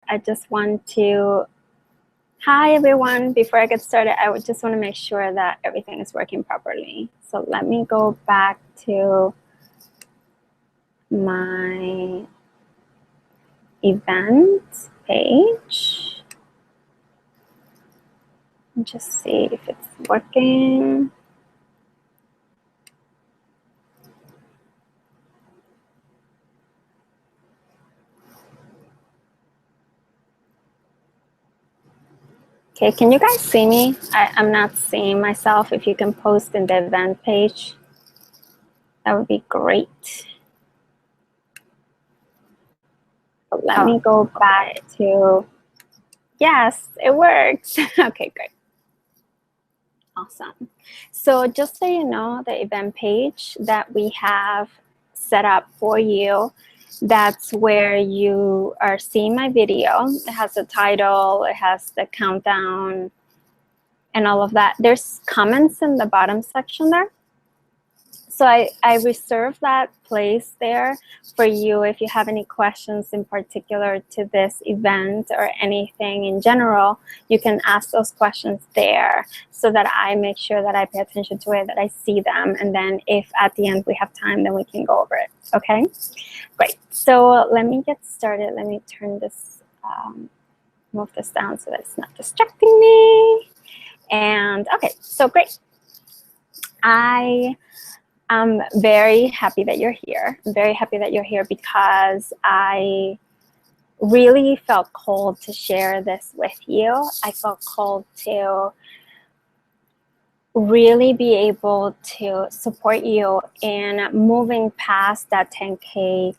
I just want to, hi everyone. Before I get started, I would just want to make sure that everything is working properly. So let me go back to my event page and just see if it's working. Okay, can you guys see me? I'm not seeing myself. If you can post in the event page, that would be great. But let me go back to, yes, it works. Okay, great. Awesome. So just so you know, the event page that we have set up for you, that's where you are seeing my video. It has a title, it has the countdown, and all of that. There's comments in the bottom section there. So I reserve that place there for you if you have any questions in particular to this event or anything in general. You can ask those questions there so that I make sure that I pay attention to it, that I see them, and then if at the end we have time, then we can go over it. Okay, great. So let me get started. Let me turn this, move this down so that it's not distracting me. And okay, so great. I'm very happy that you're here. I'm very happy that you're here because I really felt called to share this with you. I felt called to really be able to support you in moving past that 10K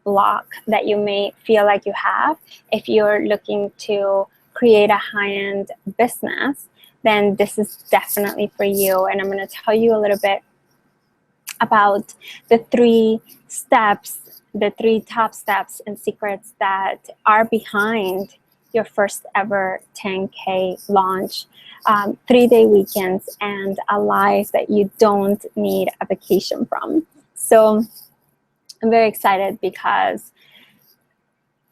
block that you may feel like you have. If you're looking to create a high-end business, then this is definitely for you. And I'm going to tell you a little bit about the 3 steps, the 3 top steps and secrets that are behind your first ever 10K launch, 3-day weekends, and a life that you don't need a vacation from. So I'm very excited because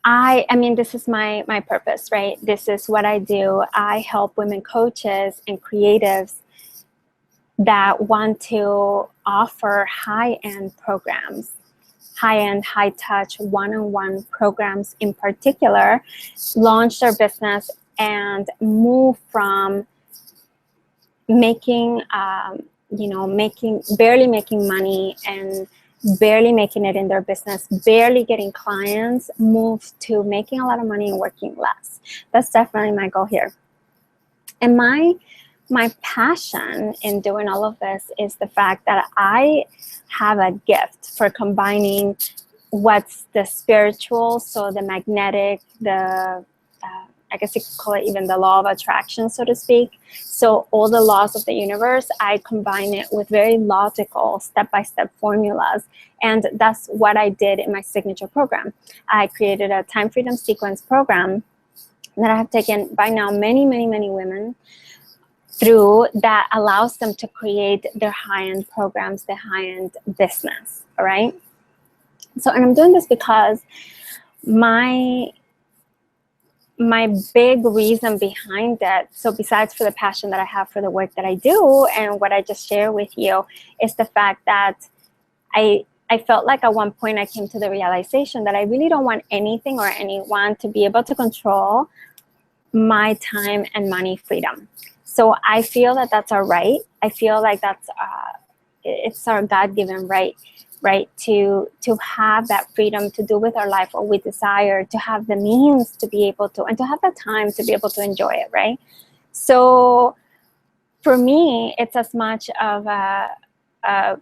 I mean, this is my purpose, right? This is what I do. I help women coaches and creatives that want to offer high-end programs, high-end, high-touch, one-on-one programs in particular, launch their business and move from making, barely making money and barely making it in their business, barely getting clients, move to making a lot of money and working less. That's definitely my goal here. And my passion in doing all of this is the fact that I have a gift for combining what's the spiritual, so the magnetic, the I guess you could call it even the law of attraction, so to speak. So all the laws of the universe, I combine it with very logical step-by-step formulas. And that's what I did in my signature program. I created a time freedom sequence program that I have taken by now many, many, many women through, that allows them to create their high-end programs, their high-end business, all right? So, and I'm doing this because my big reason behind that, so besides for the passion that I have for the work that I do and what I just shared with you, is the fact that I felt like at one point I came to the realization that I really don't want anything or anyone to be able to control my time and money freedom. So I feel that that's our right. I feel like that's it's our God-given right to have that freedom to do with our life what we desire, to have the means to be able to, and to have the time to be able to enjoy it, right? So for me, it's as much of a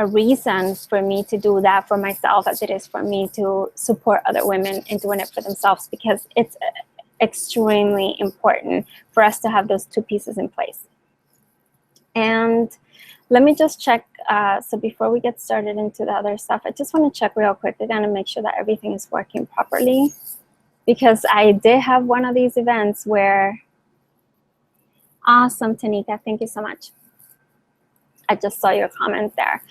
reason for me to do that for myself as it is for me to support other women in doing it for themselves, because it's extremely important for us to have those 2 pieces in place. And let me just check. So before we get started into the other stuff, I just want to check real quick again and make sure that everything is working properly, because I did have one of these events where, awesome, Tanika, thank you so much. I just saw your comment there.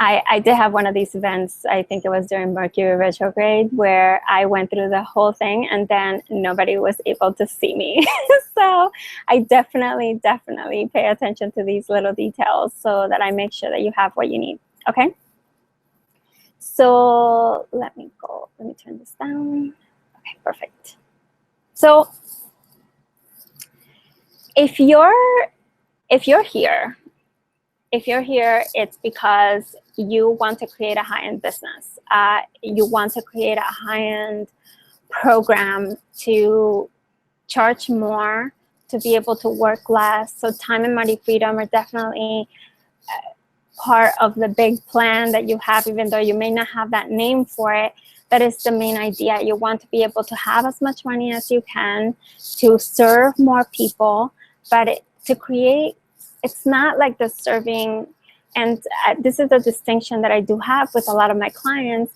I did have one of these events, I think it was during Mercury retrograde, where I went through the whole thing and then nobody was able to see me. So I definitely pay attention to these little details so that I make sure that you have what you need, okay? So let me turn this down. Okay, perfect. So if you're here, it's because you want to create a high-end business. You want to create a high-end program to charge more, to be able to work less. So time and money freedom are definitely part of the big plan that you have, even though you may not have that name for it. That is the main idea. You want to be able to have as much money as you can, to serve more people, but to create, it's not like the serving, and this is the distinction that I do have with a lot of my clients.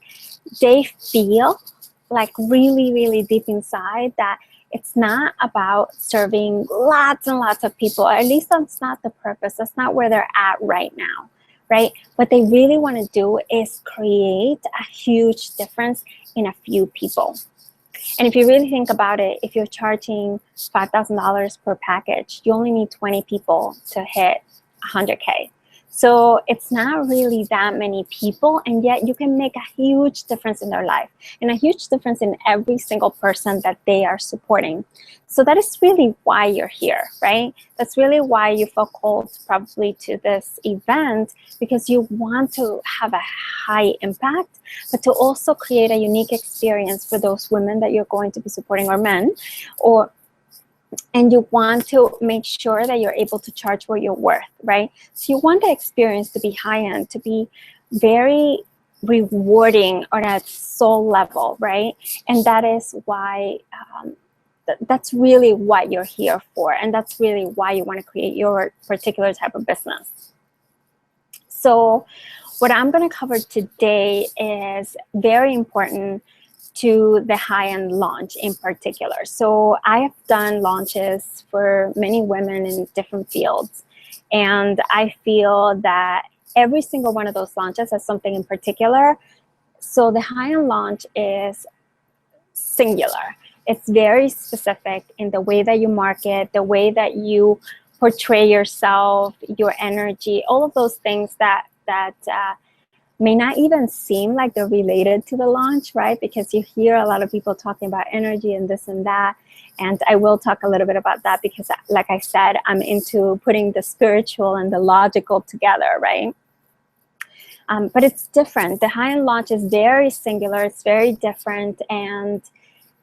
They feel like really deep inside that it's not about serving lots and lots of people. At least that's not the purpose. That's not where they're at right now, right? What they really want to do is create a huge difference in a few people. And if you really think about it, if you're charging $5,000 per package, you only need 20 people to hit 100K. So it's not really that many people, and yet you can make a huge difference in their life and a huge difference in every single person that they are supporting. So that is really why you're here, right? That's really why you felt called probably to this event, because you want to have a high impact, but to also create a unique experience for those women that you're going to be supporting, or men, and you want to make sure that you're able to charge what you're worth, right? So you want the experience to be high-end, to be very rewarding on a soul level, right? And that is why, that's really what you're here for. And that's really why you want to create your particular type of business. So what I'm going to cover today is very important to the high-end launch in particular. So I have done launches for many women in different fields, and I feel that every single one of those launches has something in particular. So the high-end launch is singular. It's very specific in the way that you market, the way that you portray yourself, your energy, all of those things that may not even seem like they're related to the launch, right? Because you hear a lot of people talking about energy and this and that. And I will talk a little bit about that because, like I said, I'm into putting the spiritual and the logical together, right? But it's different. The high-end launch is very singular. It's very different. And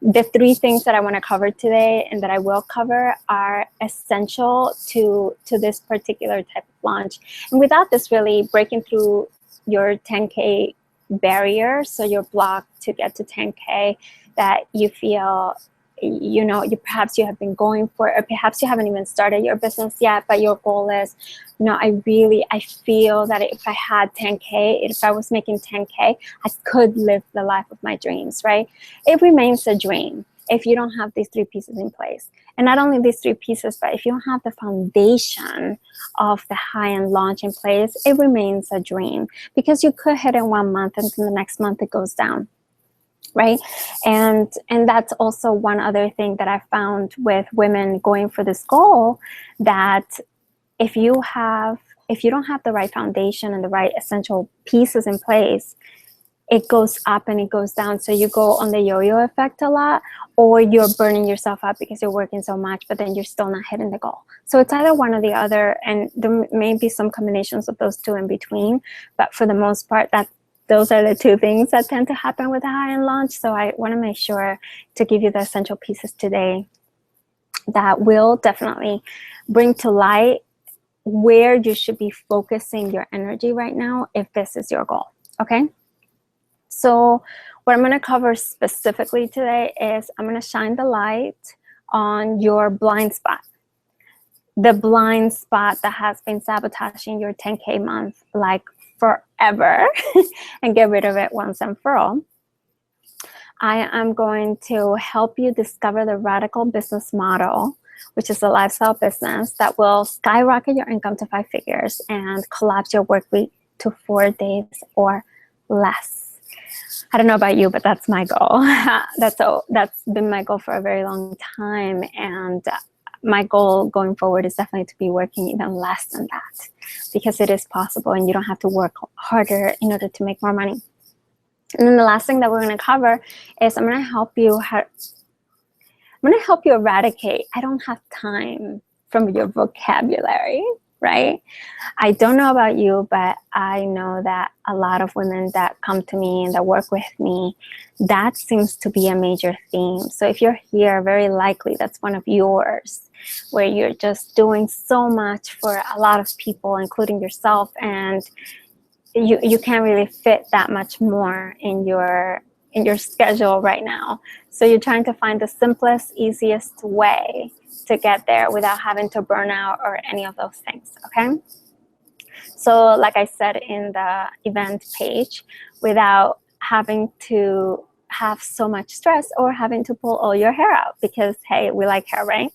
the three things that I want to cover today and that I will cover are essential to this particular type of launch. And without this really breaking through your 10K barrier, so you're blocked to get to 10K, that you feel, you know, perhaps you have been going for, or perhaps you haven't even started your business yet, but your goal is, you know, I feel that if I had 10K, if I was making 10K, I could live the life of my dreams, right? It remains a dream if you don't have these three pieces in place. And not only these three pieces, but if you don't have the foundation of the high-end launch in place, it remains a dream, because you could hit it 1 month and then the next month it goes down, right? And that's also one other thing that I found with women going for this goal, that if you don't have the right foundation and the right essential pieces in place, it goes up and it goes down. So you go on the yo-yo effect a lot, or you're burning yourself out because you're working so much, but then you're still not hitting the goal. So it's either one or the other, and there may be some combinations of those two in between, but for the most part, those are the two things that tend to happen with a high-end launch. So I want to make sure to give you the essential pieces today that will definitely bring to light where you should be focusing your energy right now if this is your goal, okay? So what I'm going to cover specifically today is I'm going to shine the light on your blind spot. The blind spot that has been sabotaging your 10K month like forever and get rid of it once and for all. I am going to help you discover the radical business model, which is a lifestyle business that will skyrocket your income to 5 figures and collapse your work week to 4 days or less. I don't know about you, but that's my goal. That's been my goal for a very long time. And my goal going forward is definitely to be working even less than that, because it is possible and you don't have to work harder in order to make more money. And then the last thing that we're going to cover is I'm going to help you eradicate I don't have time from your vocabulary, right? I don't know about you, but I know that a lot of women that come to me and that work with me, that seems to be a major theme. So if you're here, very likely that's one of yours, where you're just doing so much for a lot of people, including yourself, and you can't really fit that much more in your schedule right now. So you're trying to find the simplest, easiest way to get there without having to burn out or any of those things, okay? So like I said in the event page, without having to have so much stress or having to pull all your hair out, because hey, we like hair, right?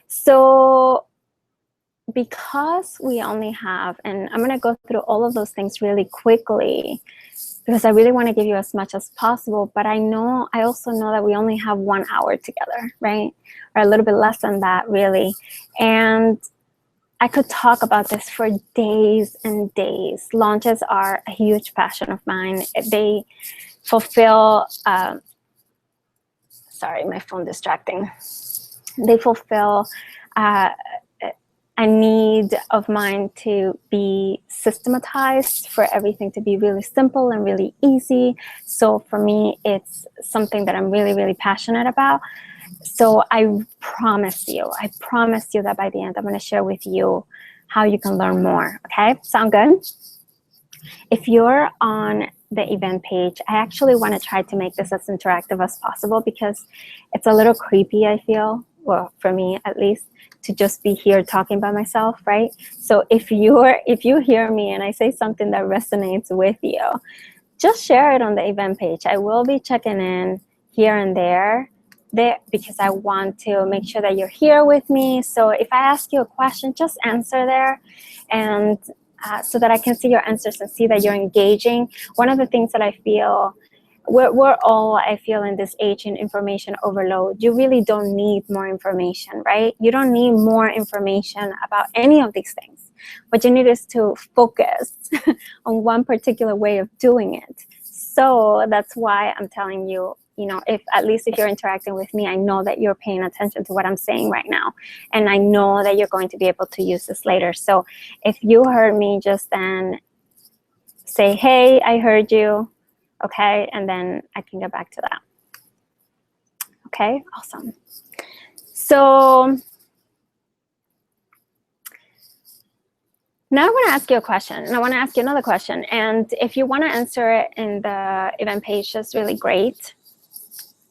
So because we only have, and I'm going to go through all of those things really quickly because I really want to give you as much as possible, but I also know that we only have 1 hour together, right? Or a little bit less than that, really. And I could talk about this for days and days. Launches are a huge passion of mine. They fulfill, sorry, my phone distracting. They fulfill a need of mine to be systematized, for everything to be really simple and really easy. So for me, it's something that I'm really, really passionate about. So I promise you that by the end, I'm going to share with you how you can learn more. Okay, sound good? If you're on the event page, I actually want to try to make this as interactive as possible, because it's a little creepy, I feel, well, for me at least, to just be here talking by myself, right? So if you hear me and I say something that resonates with you, just share it on the event page. I will be checking in here and there because I want to make sure that you're here with me. So if I ask you a question, just answer there, and so that I can see your answers and see that you're engaging. One of the things that I feel, we're all, I feel, in this age in information overload. You really don't need more information, right? You don't need more information about any of these things. What you need is to focus on one particular way of doing it. So that's why I'm telling you, if you're interacting with me, I know that you're paying attention to what I'm saying right now. And I know that you're going to be able to use this later. So if you heard me just then, say, hey, I heard you. Okay, and then I can get back to that. Okay, awesome. So now I want to ask you a question, and I want to ask you another question. And if you want to answer it in the event page, that's really great.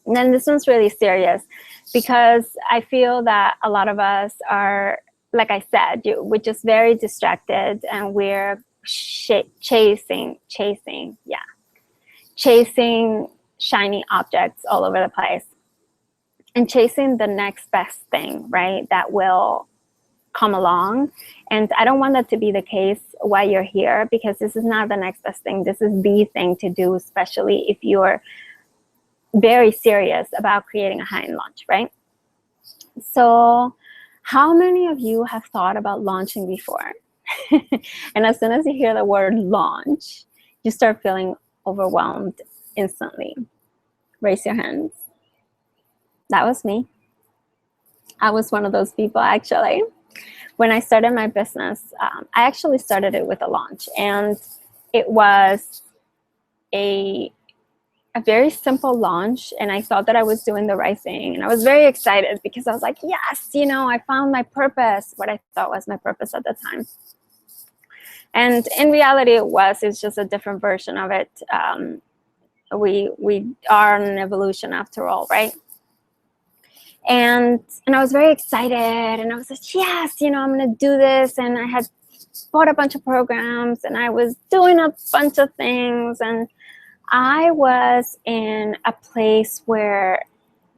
And then this one's really serious, because I feel that a lot of us are, like I said, we're just very distracted, and we're chasing shiny objects all over the place and chasing the next best thing, right, that will come along. And I don't want that to be the case while you're here, because this is not the next best thing. This is the thing to do, especially if you're very serious about creating a high-end launch, right? So how many of you have thought about launching before? And as soon as you hear the word launch, you start feeling overwhelmed instantly. Raise your hands. That was me. I was one of those people, actually. When I started my business, I actually started it with a launch, and it was a very simple launch, and I thought that I was doing the right thing, and I was very excited because I was like, yes, I found my purpose, what I thought was my purpose at the time. And in reality, it's just a different version of it. We are an evolution after all, right? And I was very excited, and I was like, yes, I'm gonna do this. And I had bought a bunch of programs, and I was doing a bunch of things, and I was in a place where,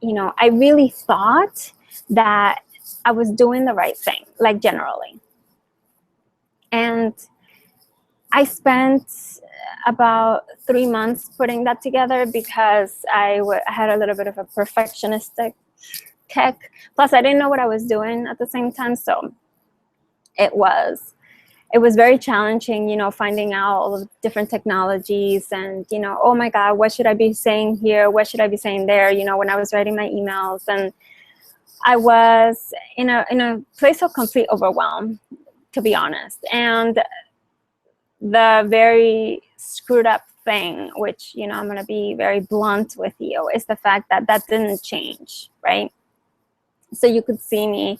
I really thought that I was doing the right thing, like generally. And I spent about 3 months putting that together because I had a little bit of a perfectionistic tech. Plus, I didn't know what I was doing at the same time, so it was very challenging, finding out all the different technologies and, oh my God, what should I be saying here? What should I be saying there? When I was writing my emails, and I was in a place of complete overwhelm, to be honest. And the very screwed up thing, which, I'm going to be very blunt with you, is the fact that that didn't change, right? So you could see me,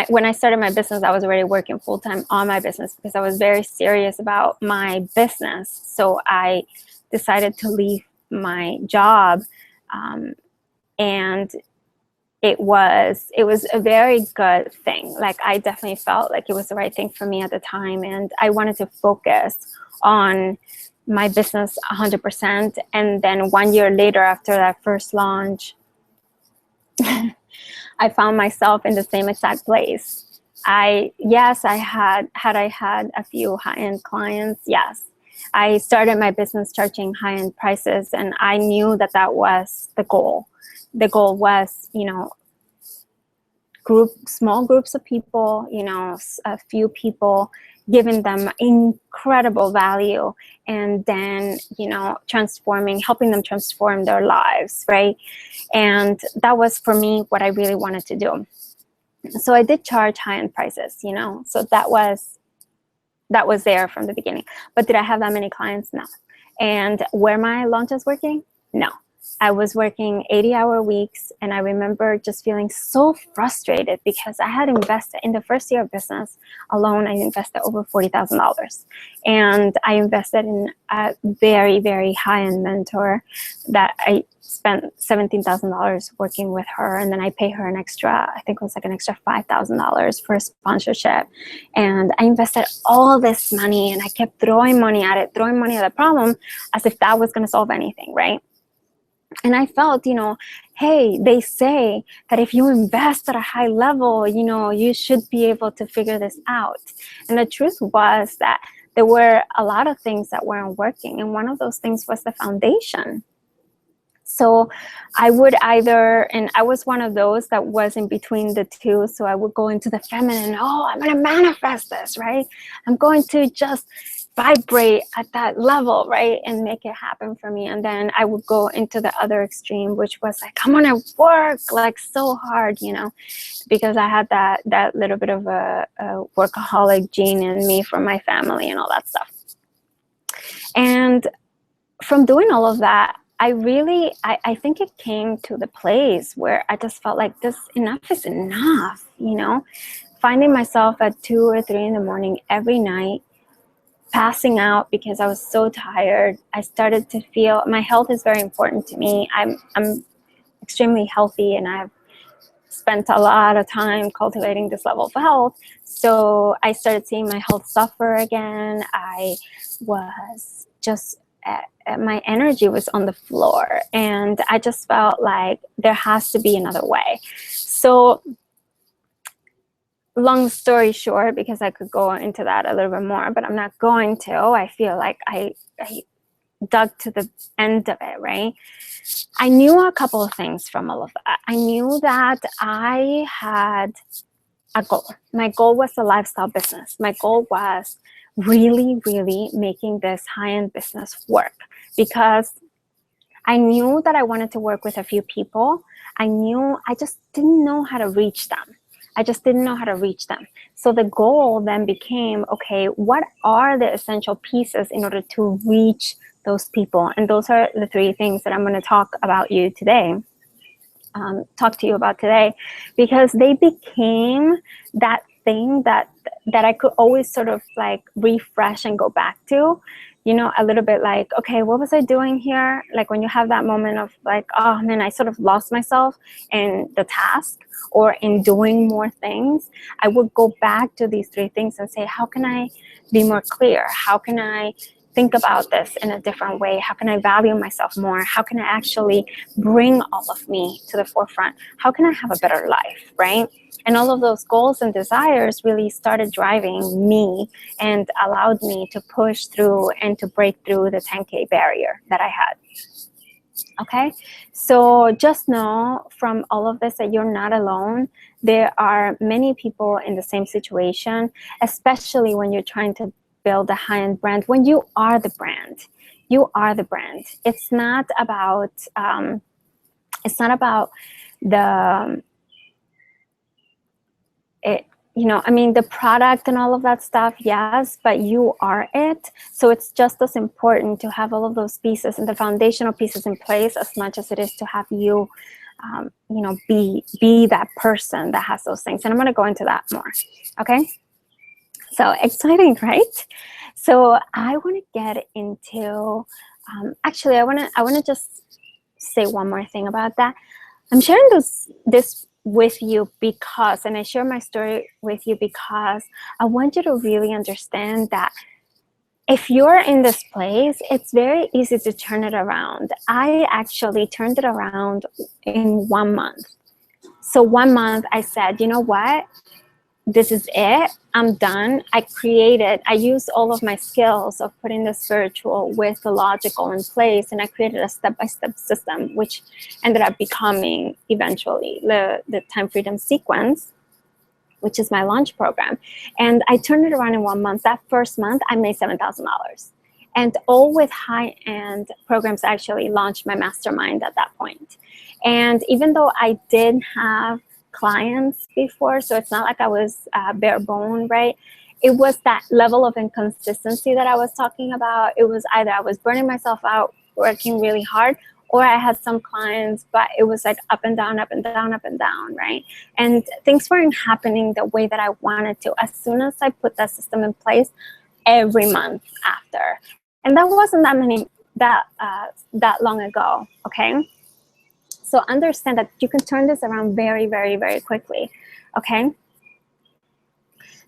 when I started my business, I was already working full-time on my business because I was very serious about my business. So I decided to leave my job, and it was a very good thing. Like, I definitely felt like it was the right thing for me at the time, and I wanted to focus on my business 100%. And then 1 year later, after that first launch, I found myself in the same exact place. I had a few high-end clients. Yes, I started my business charging high-end prices, and I knew that was the goal. The goal was, small groups of people, a few people, giving them incredible value, and then, helping them transform their lives, right? And that was, for me, what I really wanted to do. So I did charge high-end prices, so that was there from the beginning. But did I have that many clients? No. And were my launches working? No. I was working 80-hour weeks, and I remember just feeling so frustrated because I had invested in the first year of business alone. I invested over $40,000, and I invested in a very, very high-end mentor that I spent $17,000 working with her, and then I pay her an extra, I think it was like an extra $5,000 for a sponsorship. And I invested all this money, and I kept throwing money at the problem as if that was going to solve anything, right? And I felt, hey, they say that if you invest at a high level, you should be able to figure this out. And the truth was that there were a lot of things that weren't working. And one of those things was the foundation. So I would and I was one of those that was in between the two. So I would go into the feminine, I'm going to manifest this, right? I'm going to just vibrate at that level, right? And make it happen for me. And then I would go into the other extreme, which was like, I'm going to work like so hard, because I had that little bit of a workaholic gene in me from my family and all that stuff. And from doing all of that, I think it came to the place where I just felt like enough is enough, finding myself at 2 or 3 in the morning every night, passing out because I was so tired. I started to feel, my health is very important to me. I'm extremely healthy, and I've spent a lot of time cultivating this level of health. So I started seeing my health suffer again. I was just, my energy was on the floor, and I just felt like there has to be another way. So long story short, because I could go into that a little bit more, but I'm not going to. I feel like I dug to the end of it, right? I knew a couple of things from all of that. I knew that I had a goal. My goal was a lifestyle business. My goal was really, really making this high-end business work, because I knew that I wanted to work with a few people. I just didn't know how to reach them. So the goal then became, okay, what are the essential pieces in order to reach those people? And those are the 3 things that I'm going to talk to you about today, because they became that thing that I could always sort of like refresh and go back to, a little bit like, okay, what was I doing here? Like when you have that moment of like, oh man, I sort of lost myself in the task or in doing more things. I would go back to these 3 things and say, how can I be more clear? How can I think about this in a different way? How can I value myself more? How can I actually bring all of me to the forefront? How can I have a better life, right? And all of those goals and desires really started driving me and allowed me to push through and to break through the 10K barrier that I had. Okay, so just know from all of this that you're not alone. There are many people in the same situation, especially when you're trying to build a high-end brand. When you are the brand, you are the brand. It's not about the the product and all of that stuff, yes, but you are it. So it's just as important to have all of those pieces and the foundational pieces in place as much as it is to have you, be that person that has those things. And I'm going to go into that more. Okay. So exciting, right? So I want to get into, actually, I want to just say one more thing about that. I'm sharing this with you because, and I share my story with you because I want you to really understand that if you're in this place, it's very easy to turn it around. I actually turned it around in 1 month. So 1 month I said, you know what? This is it. I'm done. I used all of my skills of putting the spiritual with the logical in place, and I created a step-by-step system, which ended up becoming eventually the Time Freedom Sequence, which is my launch program. And I turned it around in 1 month. That first month, I made $7,000. And all with high-end programs. I actually launched my mastermind at that point. And even though I did have clients before, so it's not like I was bare bone, right? It was that level of inconsistency that I was talking about. It was either I was burning myself out working really hard, or I had some clients, but it was like up and down, up and down, up and down, right? And things weren't happening the way that I wanted to. As soon as I put that system in place, every month after, and that wasn't that long ago, okay? So understand that you can turn this around very, very, very quickly, okay?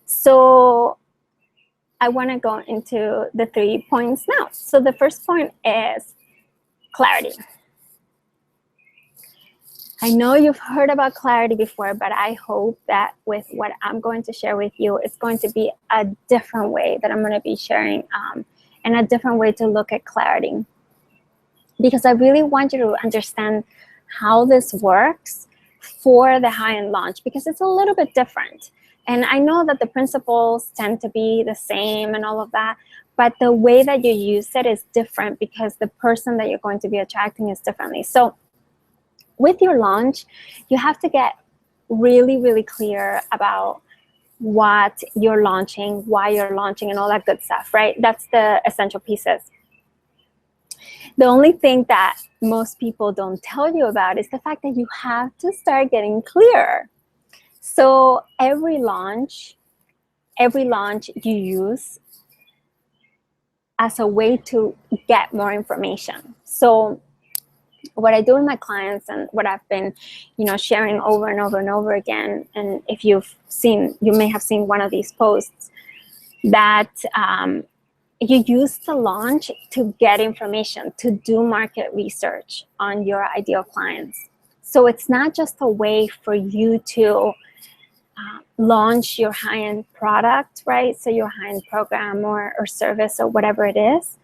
So I want to go into the 3 points now. So the first point is clarity. I know you've heard about clarity before, but I hope that with what I'm going to share with you, it's going to be a different way that I'm going to be sharing, and a different way to look at clarity. Because I really want you to understand how this works for the high-end launch, because it's a little bit different. And I know that the principles tend to be the same and all of that, but the way that you use it is different because the person that you're going to be attracting is differently. So with your launch, you have to get really, really clear about what you're launching, why you're launching, and all that good stuff, right? That's the essential pieces. The only thing that most people don't tell you about is the fact that you have to start getting clear. So every launch you use as a way to get more information. So what I do with my clients and what I've been, sharing over and over and over again, and if you may have seen one of these posts, that you use the launch to get information, to do market research on your ideal clients. So it's not just a way for you to launch your high-end product, right? So your high-end program or service or whatever it is,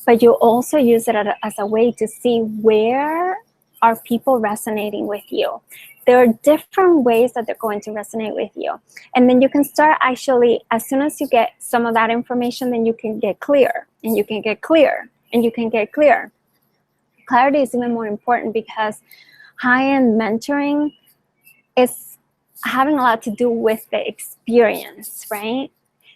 but you also use it as a way to see where are people resonating with you. There are different ways that they're going to resonate with you. And then you can start actually, as soon as you get some of that information, then you can get clear, and you can get clear, and you can get clear. Clarity is even more important because high-end mentoring is having a lot to do with the experience, right?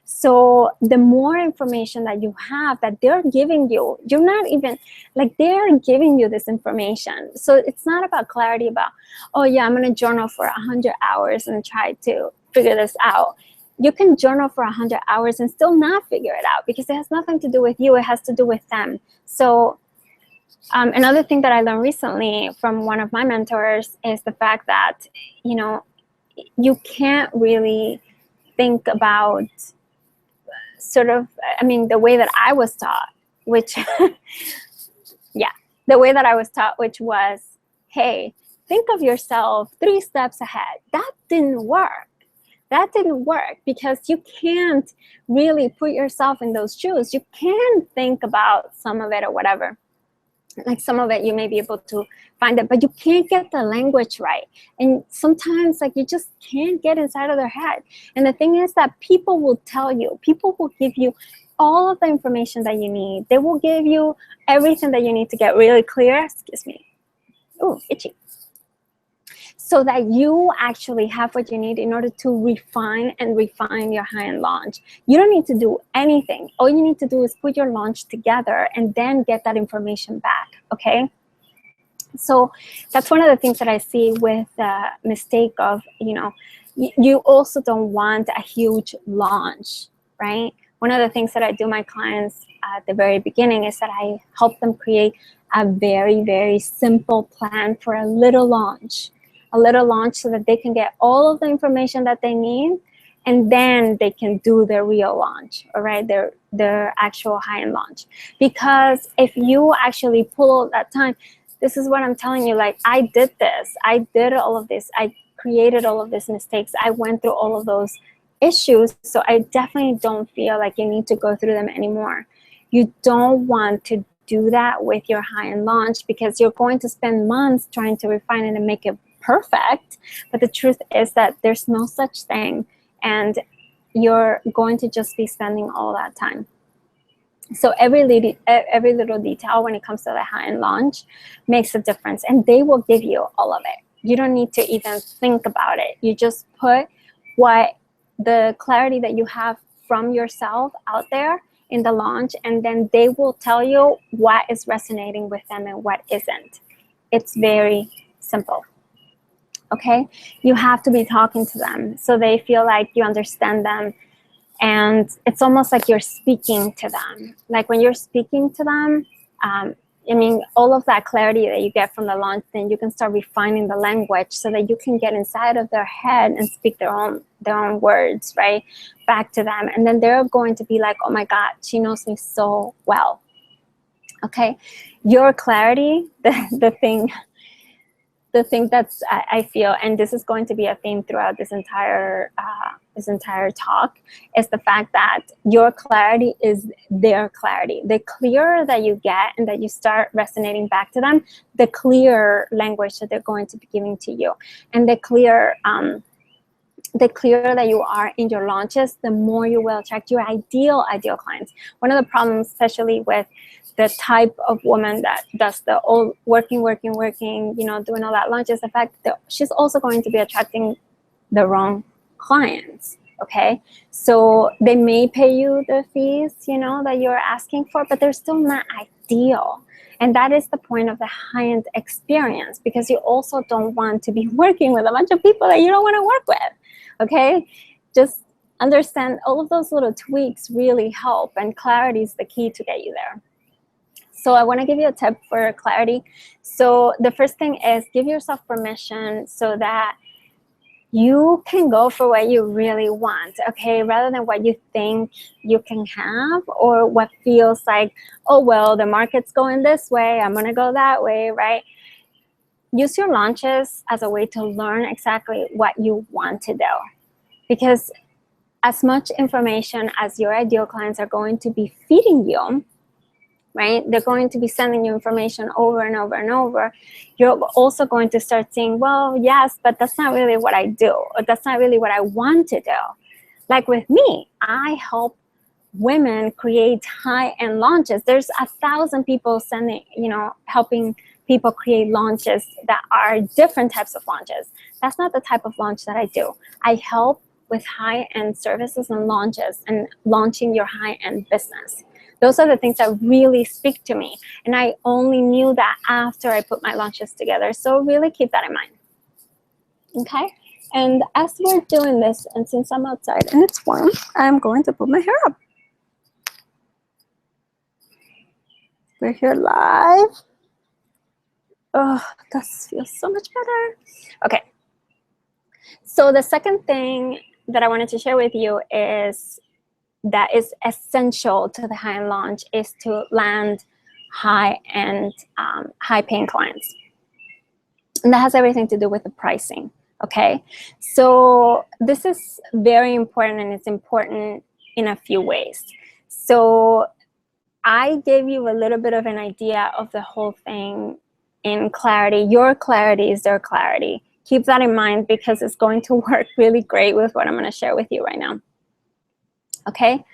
So the more information that you have that they're giving you, you're not even, they're giving you this information. So it's not about clarity about, oh yeah, I'm gonna journal for 100 hours and try to figure this out. You can journal for 100 hours and still not figure it out because it has nothing to do with you, it has to do with them. So another thing that I learned recently from one of my mentors is the fact that, you can't really think about the way that I was taught which, yeah, the way that I was taught, which was, hey, think of yourself 3 steps ahead. That didn't work. That didn't work because you can't really put yourself in those shoes. You can think about some of it or whatever. Like some of it you may be able to find it, but you can't get the language right. And sometimes like you just can't get inside of their head. And the thing is that people will tell you, people will give you all of the information that you need. They will give you everything that you need to get really clear. Excuse me. Oh, itchy. So that you actually have what you need in order to refine your high-end launch. You don't need to do anything. All you need to do is put your launch together and then get that information back, okay? So that's one of the things that I see with the mistake of, you also don't want a huge launch, right? One of the things that I do my clients at the very beginning is that I help them create a very, very simple plan for a little launch so that they can get all of the information that they need, and then they can do their real launch, all right, their actual high-end launch. Because if you actually pull all that time, this is what I'm telling you, like I did this, I did all of this, I created all of these mistakes, I went through all of those issues, so I definitely don't feel like you need to go through them anymore. You don't want to do that with your high-end launch because you're going to spend months trying to refine it and make it perfect, but the truth is that there's no such thing, and you're going to just be spending all that time. So every little detail when it comes to the high-end launch makes a difference, and they will give you all of it. You don't need to even think about it. You just put what the clarity that you have from yourself out there in the launch, and then they will tell you what is resonating with them and what isn't. It's very simple. Okay, you have to be talking to them so they feel like you understand them, and it's almost like you're speaking to them. Like when you're speaking to them, I mean, all of that clarity that you get from the launch, then you can start refining the language so that you can get inside of their head and speak their own words, right, back to them, and then they're going to be like, oh my God, she knows me so well. Okay, your clarity, the thing that's I feel, and this is going to be a theme throughout this entire talk, is the fact that your clarity is their clarity. The clearer that you get and that you start resonating back to them, the clearer language that they're going to be giving to you, and the clearer that you are in your launches, the more you will attract your ideal clients. One of the problems, especially with the type of woman that does the all working, doing all that launch, is the fact that she's also going to be attracting the wrong clients, okay? So they may pay you the fees, that you're asking for, but they're still not ideal. And that is the point of the high-end experience, because you also don't want to be working with a bunch of people that you don't want to work with, okay? Just understand all of those little tweaks really help, and clarity is the key to get you there. So I want to give you a tip for clarity. So the first thing is give yourself permission so that you can go for what you really want, okay? Rather than what you think you can have, or what feels like, oh, well, the market's going this way, I'm going to go that way, right? Use your launches as a way to learn exactly what you want to do. Because as much information as your ideal clients are going to be feeding you, right? They're going to be sending you information over and over and over. You're also going to start saying, well, yes, but that's not really what I do, or that's not really what I want to do. Like with me, I help women create high-end launches. There's 1,000 people helping people create launches that are different types of launches. That's not the type of launch that I do. I help with high-end services and launches and launching your high-end business. Those are the things that really speak to me. And I only knew that after I put my launches together. So really keep that in mind. Okay? And as we're doing this, and since I'm outside and it's warm, I'm going to put my hair up. We're here live. Oh, that feels so much better. Okay. So the second thing that I wanted to share with you is that is essential to the high-end launch is to land high-end, high-paying clients. And that has everything to do with the pricing, okay? So this is very important, and it's important in a few ways. So I gave you a little bit of an idea of the whole thing in clarity. Your clarity is their clarity. Keep that in mind, because it's going to work really great with what I'm going to share with you right now. Okay?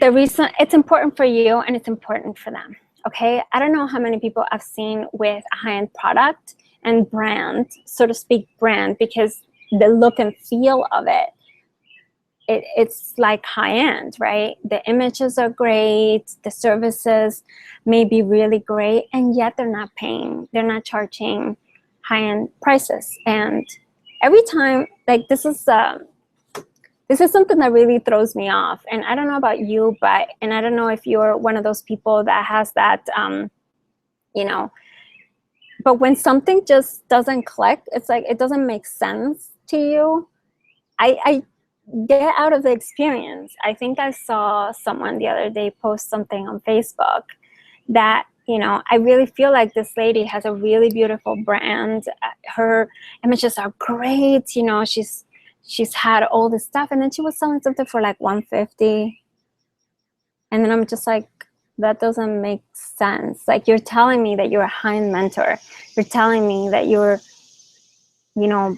The reason it's important for you and it's important for them. Okay? I don't know how many people I've seen with a high-end product and brand, so to speak, brand, because the look and feel of it, it's like high-end, right? The images are great, the services may be really great, and yet they're not charging high-end prices. And every time, like, this is something that really throws me off. And I don't know about you, and I don't know if you're one of those people that has that, you know, but when something just doesn't click, it's like it doesn't make sense to you, I get out of the experience. I think I saw someone the other day post something on Facebook that, you know, I really feel like this lady has a really beautiful brand. Her images are great. You know, she's had all this stuff, and then she was selling something for like $150. And then I'm just like, that doesn't make sense. Like, you're telling me that you're a high-end mentor. You're telling me that you're, you know,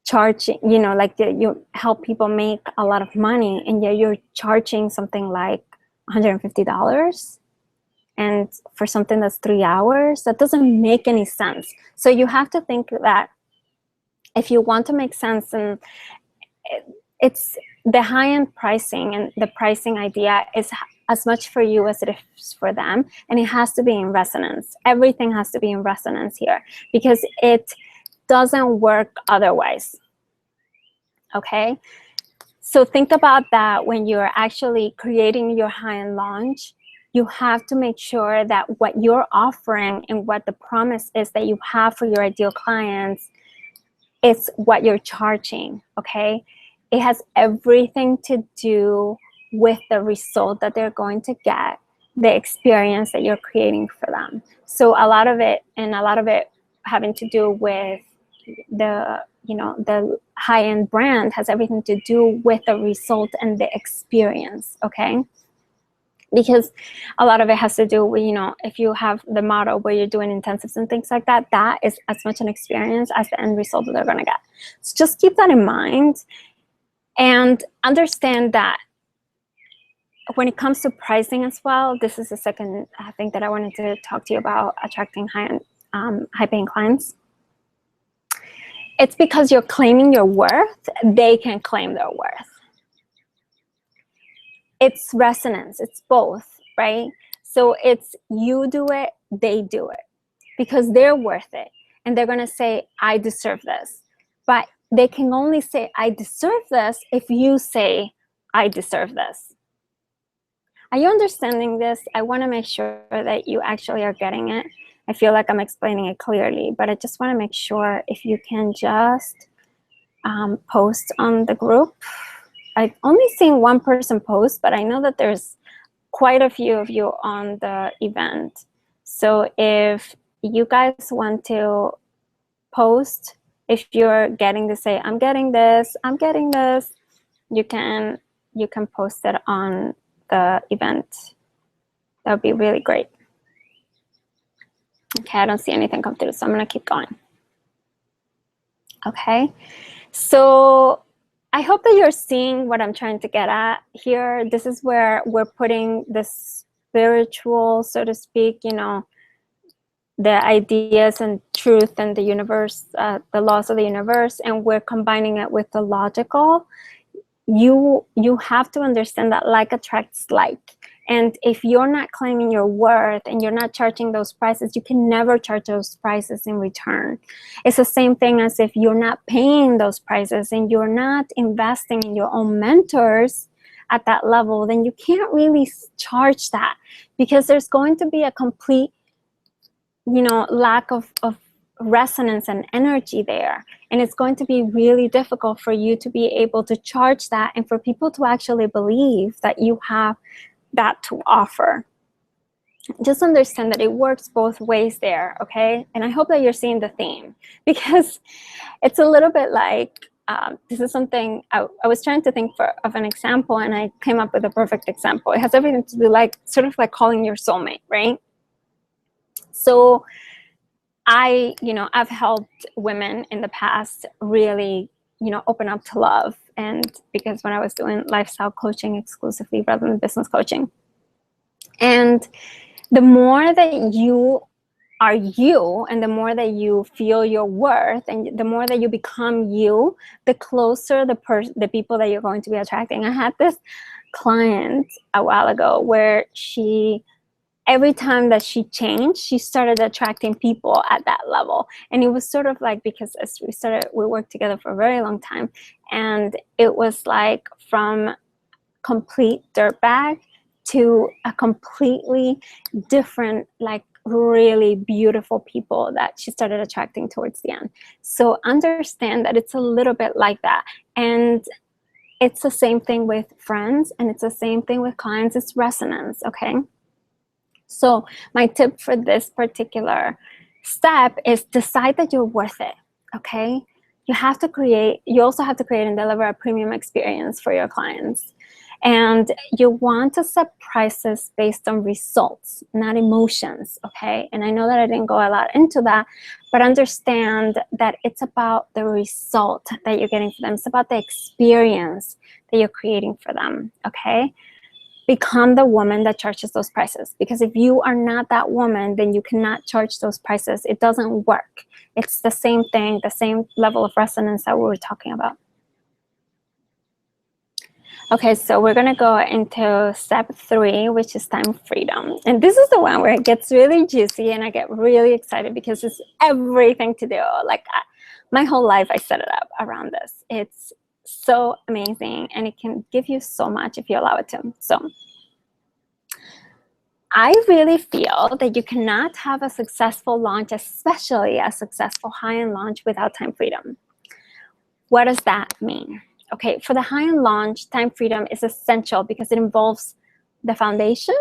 charging, you know, like you help people make a lot of money, and yet you're charging something like $150, and for something that's 3 hours, that doesn't make any sense. So you have to think that if you want to make sense, and it's the high-end pricing, and the pricing idea is as much for you as it is for them, and it has to be in resonance. Everything has to be in resonance here, because it doesn't work otherwise. Okay, so think about that when you're actually creating your high-end launch. You have to make sure that what you're offering and what the promise is that you have for your ideal clients is what you're charging. Okay, it has everything to do with the result that they're going to get, the experience that you're creating for them. So a lot of it having to do with the, you know, the high-end brand has everything to do with the result and the experience. Okay, because a lot of it has to do with, you know, if you have the model where you're doing intensives and things like that, that is as much an experience as the end result that they're going to get. So just keep that in mind, and understand that when it comes to pricing as well, this is the second thing that I wanted to talk to you about, attracting high-paying clients. It's because you're claiming your worth, they can claim their worth. It's resonance, it's both, right? So it's you do it, they do it, because they're worth it. And they're gonna say, I deserve this. But they can only say, I deserve this, if you say, I deserve this. Are you understanding this? I wanna make sure that you actually are getting it. I feel like I'm explaining it clearly, but I just wanna make sure if you can just post on the group. I've only seen one person post, but I know that there's quite a few of you on the event. So if you guys want to post, if you're getting to say, I'm getting this, you can post it on the event. That would be really great. Okay, I don't see anything come through, so I'm gonna keep going. Okay, so I hope that you're seeing what I'm trying to get at here. This is where we're putting the spiritual, so to speak, you know, the ideas and truth and the universe, the laws of the universe, and we're combining it with the logical. You have to understand that like attracts like. And if you're not claiming your worth and you're not charging those prices, you can never charge those prices in return. It's the same thing as if you're not paying those prices and you're not investing in your own mentors at that level, then you can't really charge that, because there's going to be a complete, you know, lack of resonance and energy there. And it's going to be really difficult for you to be able to charge that and for people to actually believe that you have that to offer. Just understand that it works both ways there, okay? And I hope that you're seeing the theme, because it's a little bit like, this is something I was trying to think of an example, and I came up with a perfect example. It has everything to do like sort of like calling your soulmate, right? So I've helped women in the past really, open up to love. And because when I was doing lifestyle coaching exclusively rather than business coaching, and the more that you are you, and the more that you feel your worth, and the more that you become you, the closer the people that you're going to be attracting. I had this client a while ago where every time that she changed, she started attracting people at that level. And it was sort of like, because as we worked together for a very long time, and it was like from complete dirtbag to a completely different, like really beautiful people that she started attracting towards the end. So understand that it's a little bit like that. And it's the same thing with friends, and it's the same thing with clients. It's resonance, okay? So my tip for this particular step is decide that you're worth it, okay? You also have to create and deliver a premium experience for your clients. And you want to set prices based on results, not emotions, okay? And I know that I didn't go a lot into that, but understand that it's about the result that you're getting for them. It's about the experience that you're creating for them, okay? Become the woman that charges those prices. Because if you are not that woman, then you cannot charge those prices. It doesn't work. It's the same thing, the same level of resonance that we were talking about. Okay, so we're gonna go into step 3, which is time freedom. And this is the one where it gets really juicy and I get really excited because it's everything to do. Like my whole life I set it up around this. It's so amazing and it can give you so much if you allow it to. So I really feel that you cannot have a successful launch, especially a successful high-end launch, without time freedom. What does that mean? Okay, for the high-end launch, time freedom is essential because it involves the foundation,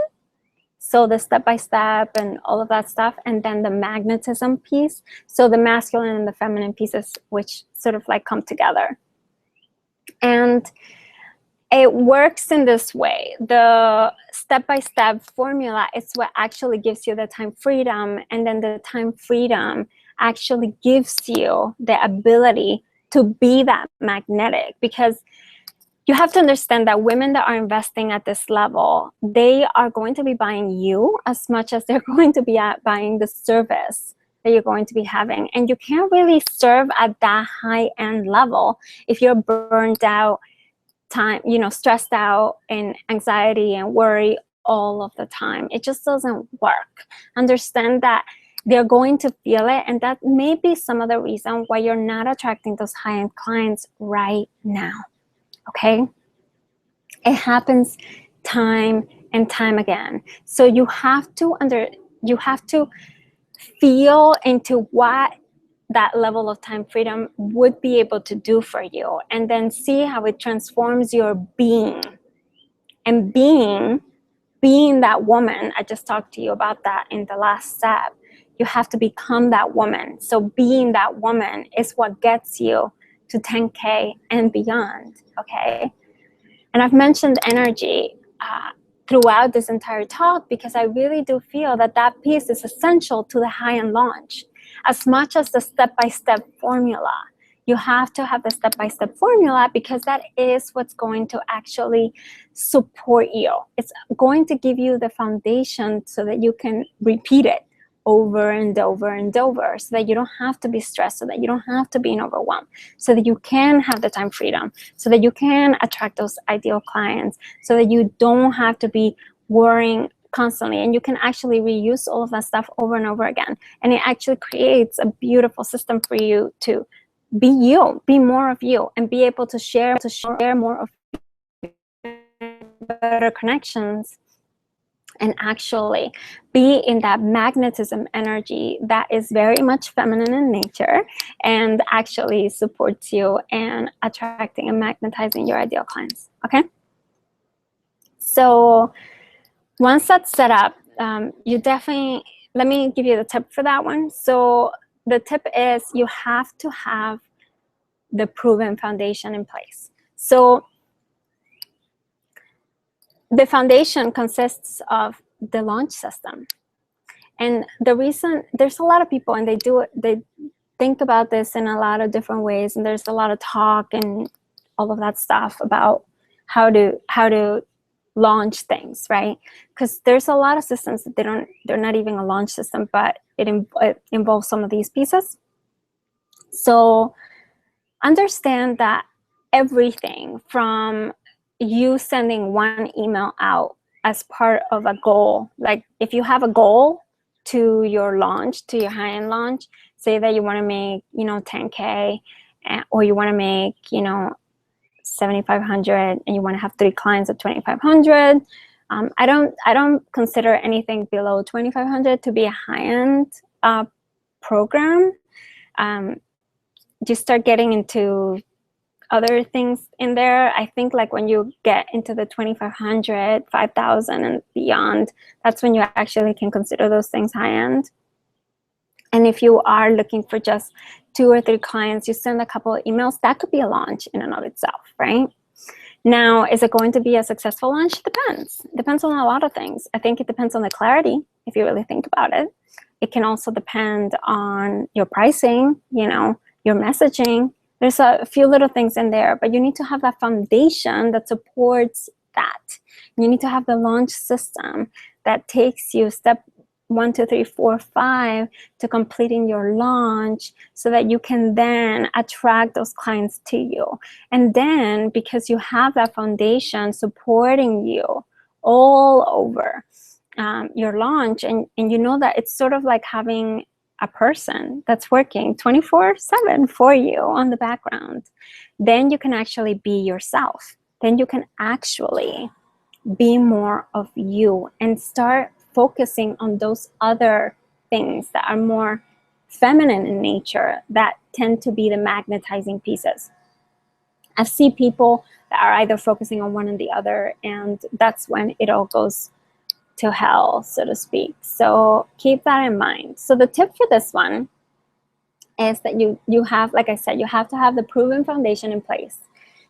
so the step-by-step and all of that stuff, and then the magnetism piece, so the masculine and the feminine pieces, which sort of like come together. And it works in this way. The step-by-step formula is what actually gives you the time freedom, and then the time freedom actually gives you the ability to be that magnetic, because you have to understand that women that are investing at this level, they are going to be buying you as much as they're going to be buying the service that you're going to be having. And you can't really serve at that high-end level if you're burned out, stressed out, and anxiety and worry all of the time. It just doesn't work. Understand that they're going to feel it, and that may be some of the reason why you're not attracting those high-end clients right now, okay? It happens time and time again. So you have to feel into what that level of time freedom would be able to do for you, and then see how it transforms your being. And being that woman, I just talked to you about that in the last step. You have to become that woman. So being that woman is what gets you to 10K and beyond, okay? And I've mentioned energy throughout this entire talk because I really do feel that that piece is essential to the high-end launch. As much as the step-by-step formula, you have to have the step-by-step formula because that is what's going to actually support you. It's going to give you the foundation so that you can repeat it over and over and over, so that you don't have to be stressed, so that you don't have to be overwhelmed, so that you can have the time freedom, so that you can attract those ideal clients, so that you don't have to be worrying constantly, and you can actually reuse all of that stuff over and over again. And it actually creates a beautiful system for you to be you, be more of you, and be able to share more of better connections and actually be in that magnetism energy that is very much feminine in nature and actually supports you in attracting and magnetizing your ideal clients. Okay? So once that's set up, you definitely, let me give you the tip for that one. So the tip is you have to have the proven foundation in place. So the foundation consists of the launch system. And the reason, there's a lot of people and they think about this in a lot of different ways, and there's a lot of talk and all of that stuff about how to launch things, right? Because there's a lot of systems that they're not even a launch system, but it involves some of these pieces. So understand that everything from you sending one email out as part of a goal, like if you have a goal to your launch, to your high-end launch, say that you want to make, 10K, or you want to make, 7,500, and you want to have 3 clients at 2,500. I don't consider anything below 2,500 to be a high-end program. You start getting into other things in there. I think like when you get into the 2,500, 5,000 and beyond, that's when you actually can consider those things high-end. And if you are looking for just 2 or 3 clients, you send a couple of emails, that could be a launch in and of itself, right? Now, is it going to be a successful launch? Depends. It depends on a lot of things. I think it depends on the clarity, if you really think about it. It can also depend on your pricing, your messaging. There's a few little things in there, but you need to have that foundation that supports that. You need to have the launch system that takes you step 1, 2, 3, 4, 5 to completing your launch so that you can then attract those clients to you. And then because you have that foundation supporting you all over your launch, and you know that it's sort of like having a person that's working 24/7 for you on the background, then you can actually be yourself. Then you can actually be more of you and start focusing on those other things that are more feminine in nature that tend to be the magnetizing pieces. I see people that are either focusing on one or the other, and that's when it all goes to hell, so to speak. So keep that in mind. So the tip for this one is that you have, like I said, you have to have the proven foundation in place.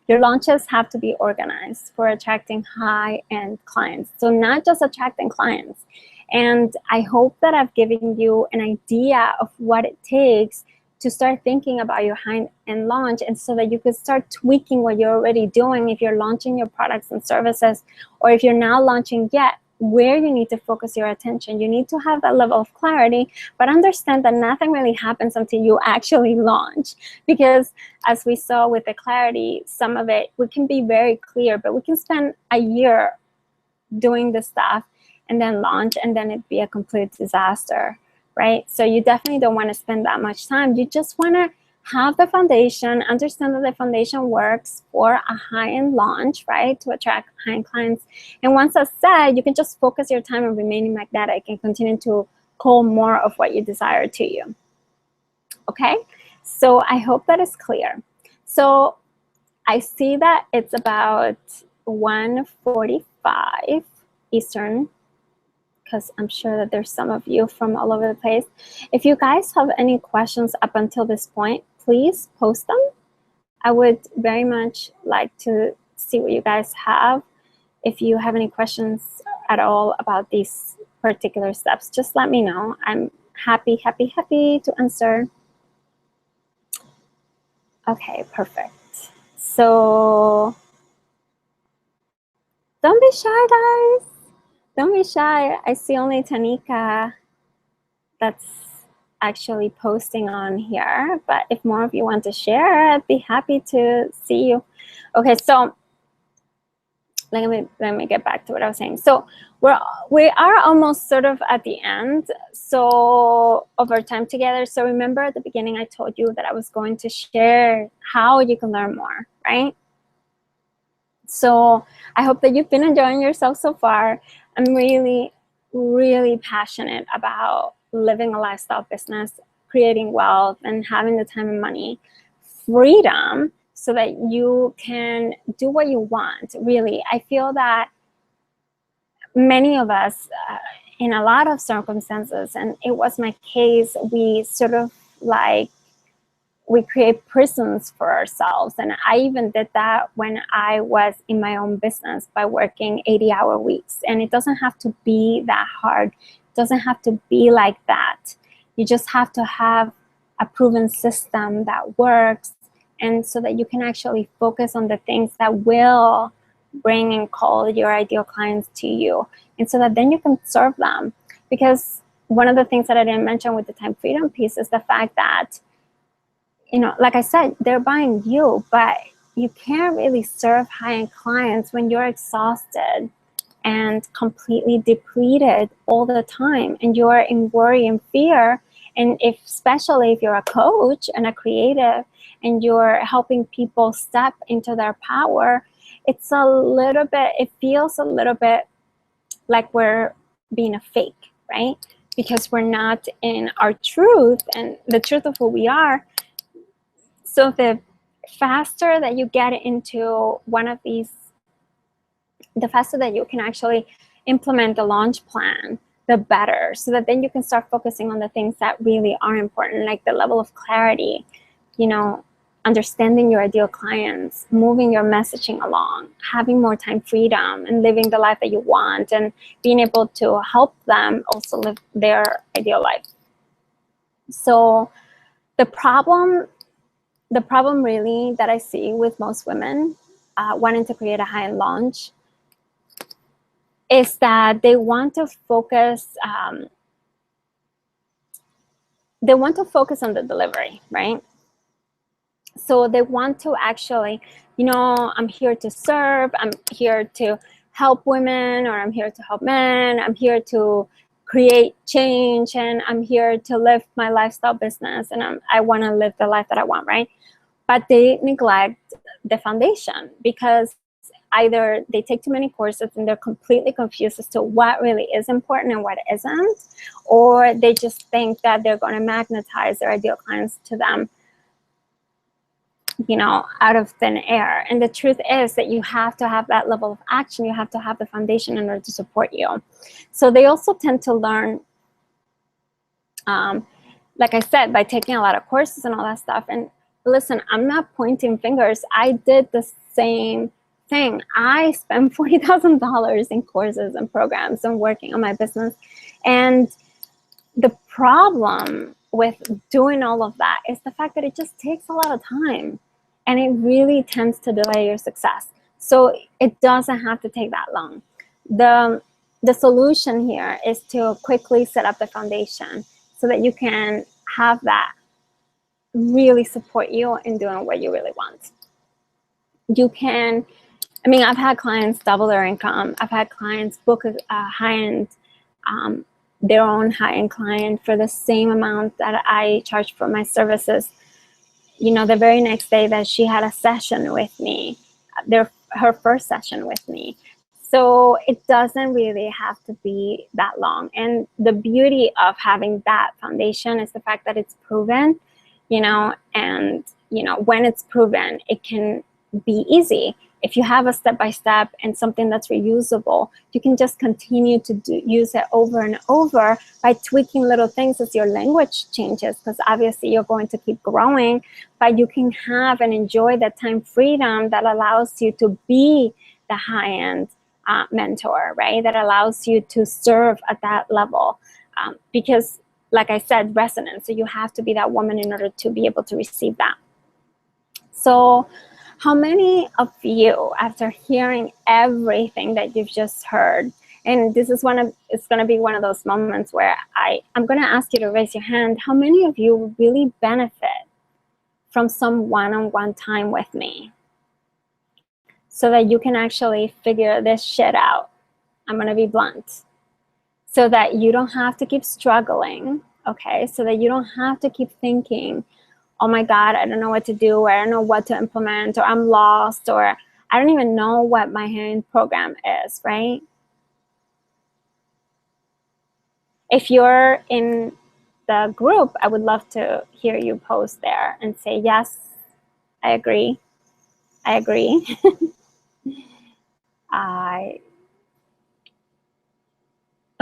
Your launches have to be organized for attracting high-end clients. So not just attracting clients. And I hope that I've given you an idea of what it takes to start thinking about your high-end launch, and so that you could start tweaking what you're already doing if you're launching your products and services, or if you're not launching yet, where you need to focus your attention. You need to have that level of clarity, but understand that nothing really happens until you actually launch. Because as we saw with the clarity, some of it, we can be very clear, but we can spend a year doing this stuff and then launch, and then it'd be a complete disaster, right? So you definitely don't want to spend that much time. You just want to have the foundation, understand that the foundation works for a high-end launch, right, to attract high-end clients. And once that's said, you can just focus your time on remaining magnetic and continue to call more of what you desire to you. Okay, so I hope that is clear. So I see that it's about 1:45 Eastern, because I'm sure that there's some of you from all over the place. If you guys have any questions up until this point, please post them. I would very much like to see what you guys have. If you have any questions at all about these particular steps, just let me know. I'm happy to answer. Okay, perfect. So don't be shy, guys. Don't be shy. I see only Tanika that's actually posting on here, but if more of you want to share, I'd be happy to see you. Okay, so let me get back to what I was saying. So we are almost sort of at the end, so of our time together. So remember at the beginning I told you that I was going to share how you can learn more, right? So I hope that you've been enjoying yourself so far. I'm really really passionate about living a lifestyle business, creating wealth, and having the time and money, freedom, so that you can do what you want. Really, I feel that many of us, in a lot of circumstances, and it was my case, we sort of like, we create prisons for ourselves. And I even did that when I was in my own business by working 80-hour weeks. And it doesn't have to be that hard. It doesn't have to be like that. You just have to have a proven system that works, and so that you can actually focus on the things that will bring and call your ideal clients to you, and so that then you can serve them. Because one of the things that I didn't mention with the time freedom piece is the fact that, you know, like I said, they're buying you, but you can't really serve high-end clients when you're exhausted and completely depleted all the time, and you're in worry and fear. And especially if you're a coach and a creative and you're helping people step into their power, it feels a little bit like we're being a fake, right? Because we're not in our truth and the truth of who we are. So the faster that you get into one of these, the faster that you can actually implement the launch plan, the better, so that then you can start focusing on the things that really are important, like the level of clarity, you know, understanding your ideal clients, moving your messaging along, having more time freedom, and living the life that you want, and being able to help them also live their ideal life. So the problem really that I see with most women wanting to create a high-end launch is that they want to focus on the delivery, right? So they want to actually, you know, I'm here to serve, I'm here to help women, or I'm here to help men, I'm here to create change, and I'm here to live my lifestyle business, and I want to live the life that I want, right? But they neglect the foundation, because either they take too many courses and they're completely confused as to what really is important and what isn't, or they just think that they're going to magnetize their ideal clients to them, you know, out of thin air. And the truth is that you have to have that level of action. You have to have the foundation in order to support you. So they also tend to learn, like I said, by taking a lot of courses and all that stuff. And listen, I'm not pointing fingers. I did the same thing. I spent $40,000 in courses and programs and working on my business. And the problem with doing all of that is the fact that it just takes a lot of time, and it really tends to delay your success. So it doesn't have to take that long. The solution here is to quickly set up the foundation so that you can have that really support you in doing what you really want. You can, I mean, I've had clients double their income. I've had clients book a high-end, their own high-end client for the same amount that I charge for my services. You know, the very next day that she had a session with me, her first session with me. So it doesn't really have to be that long. And the beauty of having that foundation is the fact that it's proven, you know, and, you know, when it's proven, it can be easy. If you have a step-by-step and something that's reusable, you can just continue to use it over and over by tweaking little things as your language changes, because obviously you're going to keep growing, but you can have and enjoy that time freedom that allows you to be the high-end mentor, right? That allows you to serve at that level, because, like I said, resonance. So you have to be that woman in order to be able to receive that. So how many of you, after hearing everything that you've just heard, and this is it's going to be one of those moments where I'm going to ask you to raise your hand, how many of you really benefit from some one-on-one time with me so that you can actually figure this shit out? I'm going to be blunt. So that you don't have to keep struggling, okay? So that you don't have to keep thinking, oh my God, I don't know what to do, or I don't know what to implement, or I'm lost, or I don't even know what my high-end program is, right? if you're in the group, I would love to hear you post there and say, yes, I agree. I agree.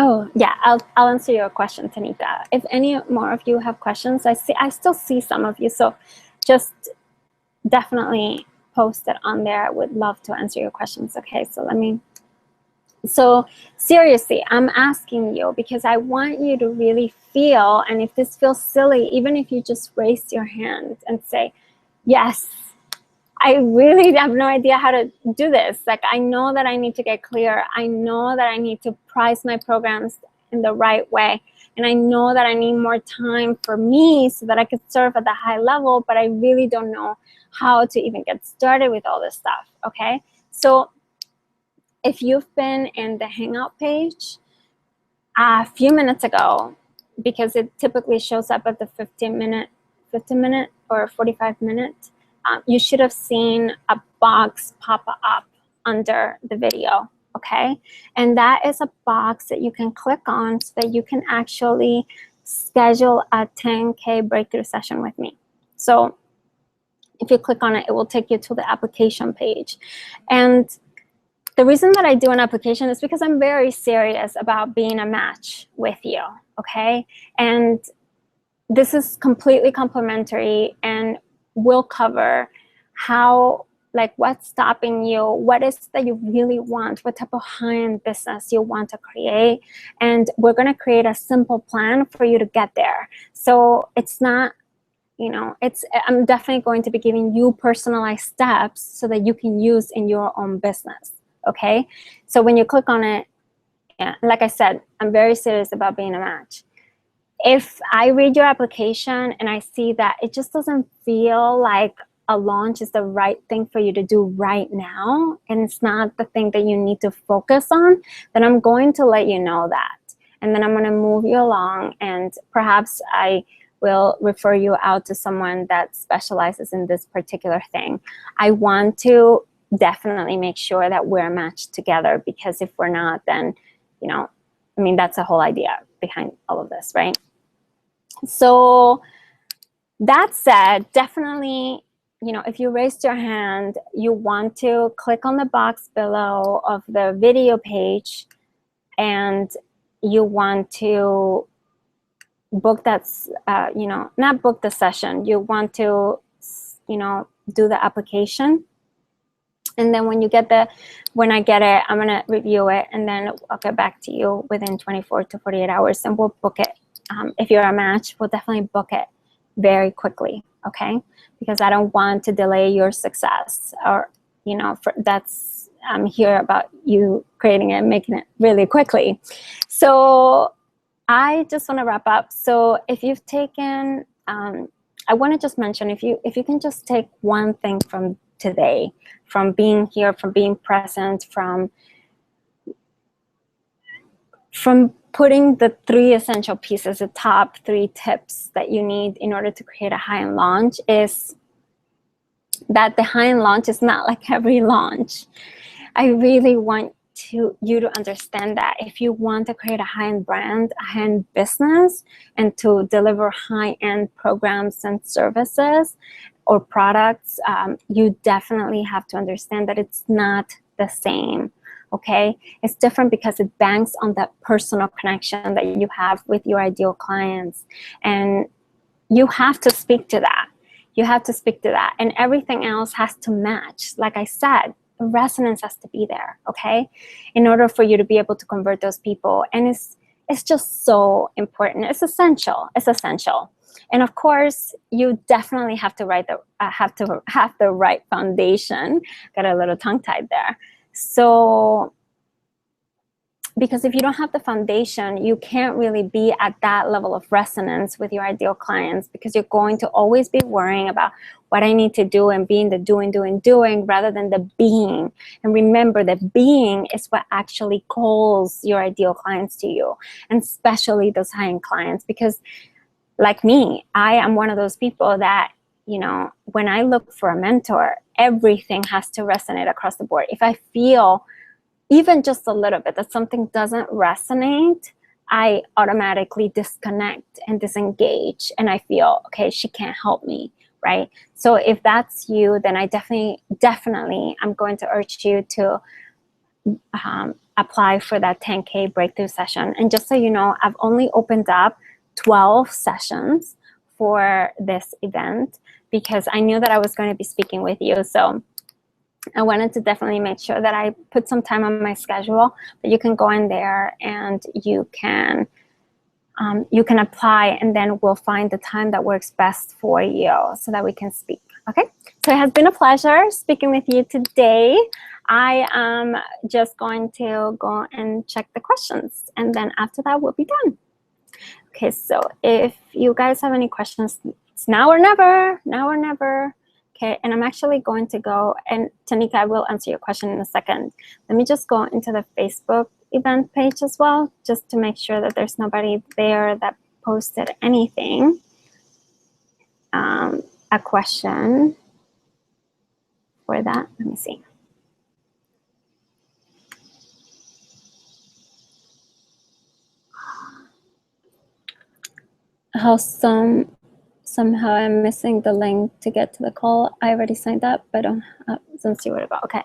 Oh yeah, I'll answer your question, Tanita. If any more of you have questions, I still see some of you, so just definitely post it on there. I would love to answer your questions. Okay, so seriously, I'm asking you because I want you to really feel, and if this feels silly, even if you just raise your hand and say, yes, I really have no idea how to do this. Like, I know that I need to get clear. I know that I need to price my programs in the right way. And I know that I need more time for me so that I could serve at the high level, but I really don't know how to even get started with all this stuff, okay? So if you've been in the Hangout page a few minutes ago, because it typically shows up at the 15 minute or 45-minute, you should have seen a box pop up under the video, okay? And that is a box that you can click on so that you can actually schedule a 10K breakthrough session with me. So if you click on it, it will take you to the application page. And the reason that I do an application is because I'm very serious about being a match with you, okay? And this is completely complimentary and will cover how, like, what's stopping you, what is that you really want, what type of high-end business you want to create. And we're going to create a simple plan for you to get there. So it's not, you know, I'm definitely going to be giving you personalized steps so that you can use in your own business. Okay, so when you click on it, yeah, like I said, I'm very serious about being a match. If I read your application and I see that it just doesn't feel like a launch is the right thing for you to do right now, and it's not the thing that you need to focus on, then I'm going to let you know that. And then I'm going to move you along, and perhaps I will refer you out to someone that specializes in this particular thing. I want to definitely make sure that we're matched together, because if we're not, then, you know, I mean, that's the whole idea behind all of this, right? So that said, definitely, you know, if you raised your hand, you want to click on the box below of the video page, and you want to book that, you know, not book the session. You want to, you know, do the application. And then when I get it, I'm gonna review it, and then I'll get back to you within 24 to 48 hours, and we'll book it. If you're a match, we'll definitely book it very quickly, okay? Because I don't want to delay your success, or, you know, I'm here about you creating it and making it really quickly. So I just want to wrap up. So if you've taken, I want to just mention, if you can just take one thing from today, from being here, from being present, from putting the 3 essential pieces, the top 3 tips that you need in order to create a high-end launch, is that the high-end launch is not like every launch. I really want you to understand that if you want to create a high-end brand, a high-end business, and to deliver high-end programs and services or products, you definitely have to understand that it's not the same, okay? It's different because it banks on that personal connection that you have with your ideal clients, and you have to speak to that. You have to speak to that, and everything else has to match. Like I said, the resonance has to be there, okay, in order for you to be able to convert those people. And it's just so important. It's essential. It's essential. And of course, you definitely have to have the right foundation. Got a little tongue-tied there. So, because if you don't have the foundation, you can't really be at that level of resonance with your ideal clients, because you're going to always be worrying about what I need to do and being the doing rather than the being. And remember, the being is what actually calls your ideal clients to you, and especially those high-end clients. Because like me, I am one of those people that, you know, when I look for a mentor, everything has to resonate across the board. If I feel even just a little bit that something doesn't resonate, I automatically disconnect and disengage, and I feel, okay, she can't help me, right? So if that's you, then I definitely, I'm going to urge you to apply for that 10K breakthrough session. And just so you know, I've only opened up 12 sessions for this event because I knew that I was going to be speaking with you. So I wanted to definitely make sure that I put some time on my schedule, but you can go in there and you can apply, and then we'll find the time that works best for you so that we can speak. Okay, so it has been a pleasure speaking with you today. I am just going to go and check the questions, and then after that, we'll be done. Okay, so if you guys have any questions, it's now or never, now or never. Okay, and I'm actually going to go, and Tanika, I will answer your question in a second. Let me just go into the Facebook event page as well, just to make sure that there's nobody there that posted anything. A question for that, let me see. How somehow I'm missing the link to get to the call. I already signed up, but don't see what about. Okay.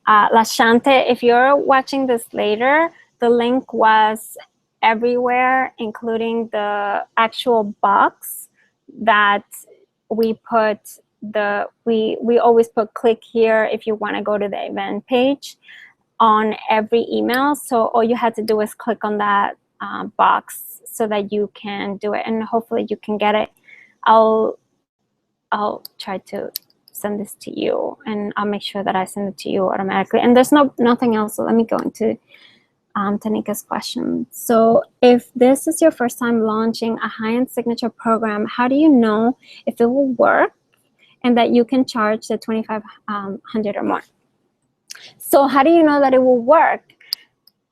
Lashante, if you're watching this later, the link was everywhere, including the actual box that we put we always put click here if you want to go to the event page on every email. So all you had to do is click on that box so that you can do it, and hopefully you can get it. I'll try to send this to you, and I'll make sure that I send it to you automatically. And there's nothing else, so let me go into Tanika's question. So if this is your first time launching a high-end signature program, how do you know if it will work and that you can charge the $2,500 or more? So how do you know that it will work?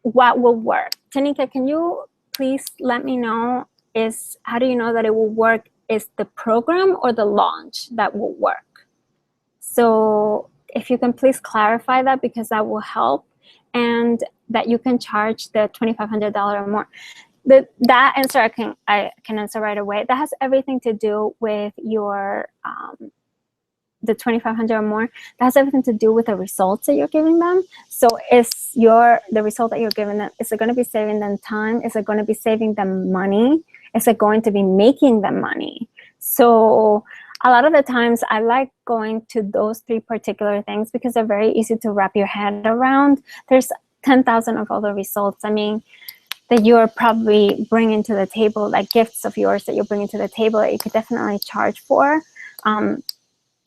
What will work? Tanika, can you please let me know, how do you know that it will work? Is the program or the launch that will work? So if you can please clarify that, because that will help, and that you can charge the $2,500 or more. That answer I can answer right away. That has everything to do with your the $2,500 or more. That has everything to do with the results that you're giving them. So is the result that you're giving them, is it going to be saving them time? Is it going to be saving them money? Is it going to be making them money? So a lot of the times I like going to those three particular things because they're very easy to wrap your head around. There's 10,000 of other results, I mean, that you're probably bringing to the table, like gifts of yours that you're bringing to the table that you could definitely charge for.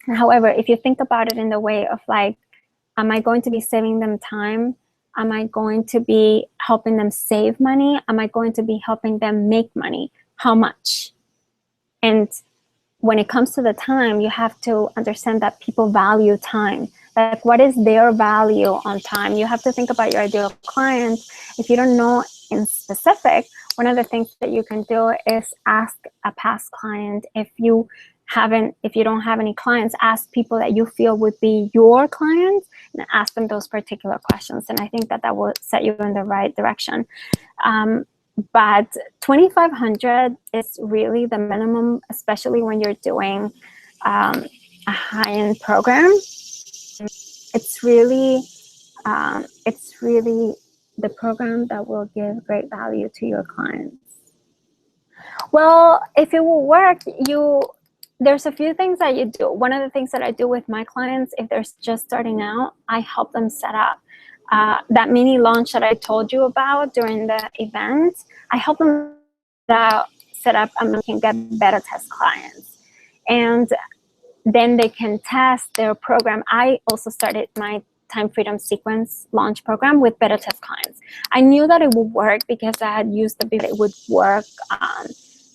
However, if you think about it in the way of like, am I going to be saving them time? Am I going to be helping them save money? Am I going to be helping them make money? How much? And when it comes to the time, you have to understand that people value time. Like, what is their value on time? You have to think about your ideal client. If you don't know in specific, one of the things that you can do is ask a past client. If you don't have any clients, ask people that you feel would be your clients and ask them those particular questions. And I think that will set you in the right direction. But $2,500 is really the minimum, especially when you're doing a high-end program. It's really the program that will give great value to your clients. Well, if it will work, there's a few things that you do. One of the things that I do with my clients, if they're just starting out, I help them set up that mini launch that I told you about during the event. I help them set up and they can get beta test clients. And then they can test their program. I also started my Time Freedom Sequence launch program with beta test clients. I knew that it would work because I had used the beta, it would work,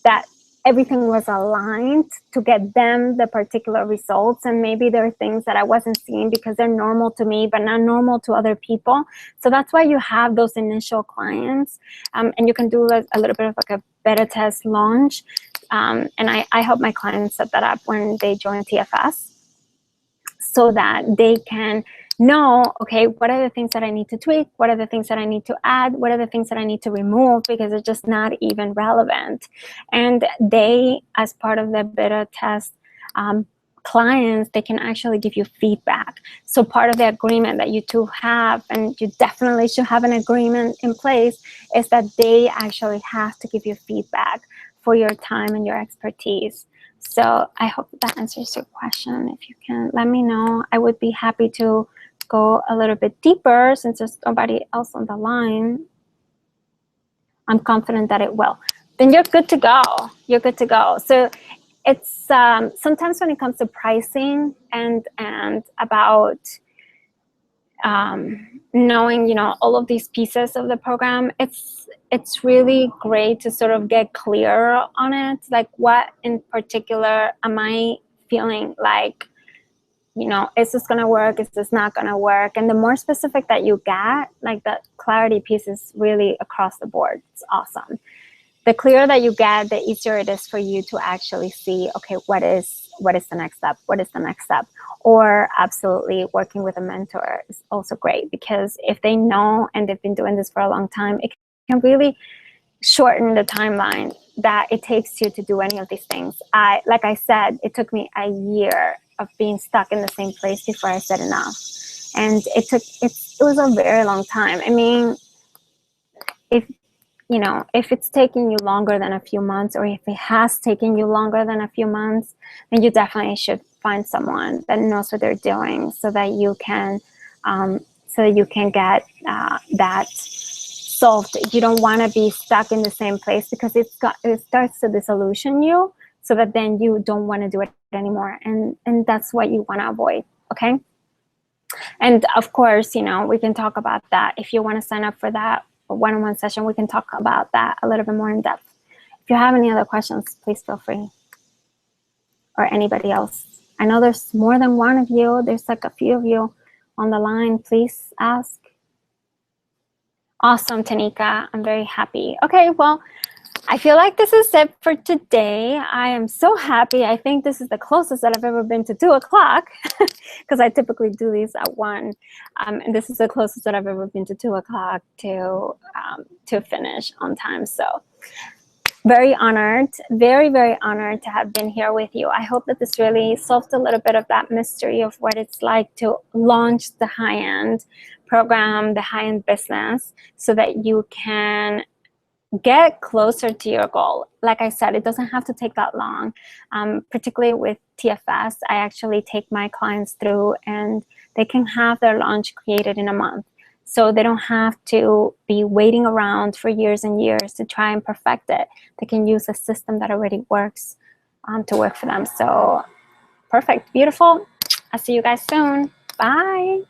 that everything was aligned to get them the particular results. And maybe there are things that I wasn't seeing because they're normal to me, but not normal to other people. So that's why you have those initial clients. And you can do a little bit of like a beta test launch. And I help my clients set that up when they join TFS so that they can know, okay, what are the things that I need to tweak? What are the things that I need to add? What are the things that I need to remove because it's just not even relevant? And they, as part of the beta test, clients, they can actually give you feedback. So part of the agreement that you two have, and you definitely should have an agreement in place, is that they actually have to give you feedback for your time and your expertise. So I hope that answers your question. If you can let me know, I would be happy to go a little bit deeper since there's nobody else on the line. I'm confident that it will. Then you're good to go. You're good to go. So it's sometimes when it comes to pricing and about knowing, you know, all of these pieces of the program, it's really great to sort of get clear on it. Like, what in particular am I feeling like, you know, is this going to work? Is this not going to work? And the more specific that you get, like, that clarity piece is really across the board. It's awesome. The clearer that you get, the easier it is for you to actually see, okay, what is the next step? What is the next step? Or absolutely working with a mentor is also great, because if they know and they've been doing this for a long time, it can really shorten the timeline that it takes you to do any of these things. Like I said, it took me a year of being stuck in the same place before I said enough. And it was a very long time. I mean, if it's taking you longer than a few months, or if it has taken you longer than a few months, then you definitely should find someone that knows what they're doing, so that you can get that solved. You don't want to be stuck in the same place, because it starts to disillusion you, so that then you don't want to do it anymore, and that's what you want to avoid. Okay. And of course, you know, we can talk about that. If you want to sign up for that one-on-one session, we can talk about that a little bit more in depth. If you have any other questions, please feel free. Or anybody else. I know there's more than one of you. There's like a few of you on the line. Please ask. Awesome, Tanika. I'm very happy. Okay, well, I feel like this is it for today. I am so happy. I think this is the closest that I've ever been to 2 o'clock, because I typically do these at 1. And this is the closest that I've ever been to 2 o'clock to finish on time. So very honored, very, very honored to have been here with you. I hope that this really solved a little bit of that mystery of what it's like to launch the high-end program, the high-end business, so that you can get closer to your goal. Like I said, it doesn't have to take that long. Particularly with TFS, I actually take my clients through, and they can have their launch created in a month. So they don't have to be waiting around for years and years to try and perfect it. They can use a system that already works to work for them. So perfect, beautiful. I'll see you guys soon. Bye.